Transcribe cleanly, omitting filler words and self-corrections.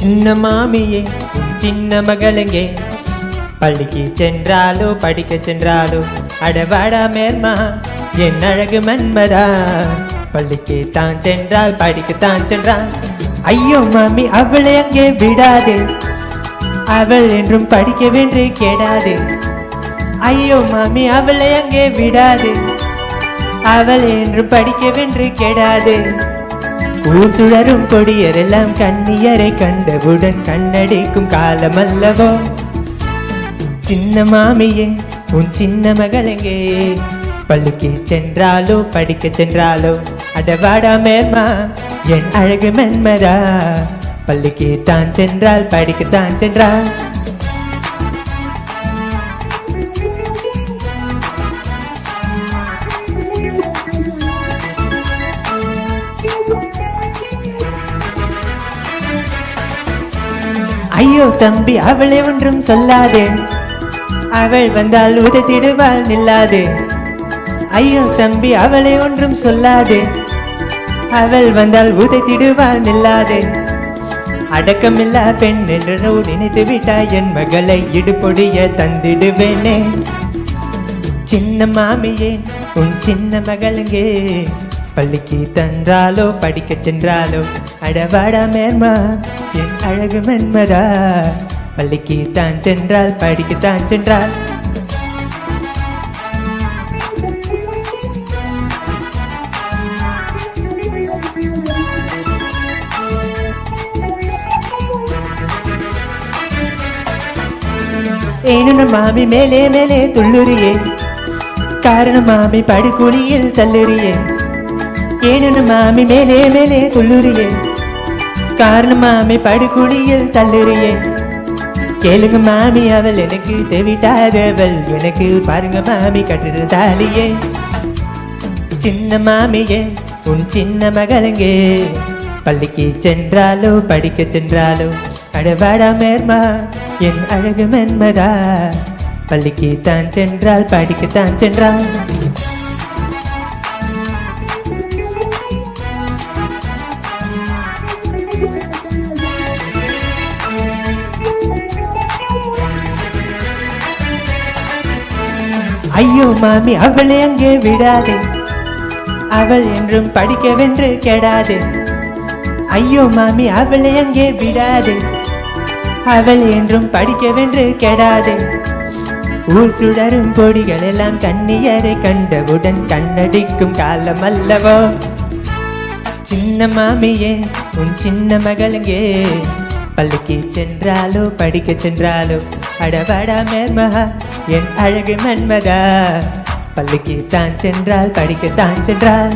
சின்ன மாமியே சின்ன மகளெங்கே பள்ளிக்கு சென்றாலோ படிக்க சென்றாலோ அடவாடா மேர்மா என் அழகு மன்மதா பள்ளிக்கு தான் சென்றால் படிக்கத்தான் சென்றான் ஐயோ மாமி அவளை அங்கே விடாதே அவள் என்றும் படிக்கவென்று கேடாதே ஐயோ மாமி அவளை அங்கே விடாதே அவள் என்றும் படிக்கவென்று கேடாதே ஊர் சுழரும் கொடியரெல்லாம் கண்ணியரை கண்டவுடன் கண்ணடிக்கும் காலமல்லவோ சின்ன மாமியே உன் சின்ன மகளெங்கே பள்ளிக்கு சென்றாலோ படிக்க சென்றாலோ அடவாடா மேர்மா என் அழகு மன்மதா பள்ளிக்கு தான் சென்றால் படிக்கத்தான் சென்றால் ஐயோ தம்பி அவளை ஒன்றும் சொல்லாதே அவள் வந்தால் உதைத்திடுவாள் நில்லாதே ஐயோ தம்பி அவளை ஒன்றும் சொல்லாதே அவள் வந்தால் உதைத்திடுவாள் நில்லாதே அடக்கமில்லா பெண் என்று நினைத்து விட்டாய் என் மகளை இடுபொடிய தந்திடுவேனே சின்ன மாமியே உன் சின்ன மகளெங்கே பள்ளிக்கு தன்றாலோ படிக்க சென்றாலோ அடவாடா மேர்மா என் அழகு மன்மதா பள்ளிக்கு தான் சென்றால் படிக்கத்தான் சென்றால் ஏனு மாமி மேலே மேலே துள்ளுறியே காரணம் மாமி படுகுழியில் தள்ளுறியே ஏனு மாமி மேலே மேலே துள்ளுறியே காரணம் மாமி படுகுழியில் தள்ளுறியே கேளுங்க மாமி அவள் எனக்கு தேவிட்டாதவள் எனக்கு பாருங்க மாமி கட்டுற தாலியே சின்ன மாமியே உன் சின்ன மகளெங்கே பள்ளிக்கு சென்றாலோ படிக்க சென்றாலோ அடவாடா மேர்மா என் அழகு மன்மதா பள்ளிக்கு தான் சென்றால் படிக்கத்தான் சென்றால் ஐயோ மாமி அவளை அங்கே விடாதே அவள் என்றும் படிக்கவென்று கெடாதே ஐயோ மாமி அவளை அங்கே விடாதே அவள் என்றும் படிக்கவென்று கெடாதே ஊர் சுடரும் கொடிகள் எல்லாம் கண்ணியரை கண்டவுடன் கண்ணடிக்கும் காலம் அல்லவோ சின்ன மாமியே உன் சின்ன மகளெங்கே பள்ளிக்கு சென்றாலோ படிக்க சென்றாலோ அடவாடா மேர்மா என் அழகு மன்மதா பள்ளிக்கு தான் சென்றால் படிக்கத்தான் சென்றால்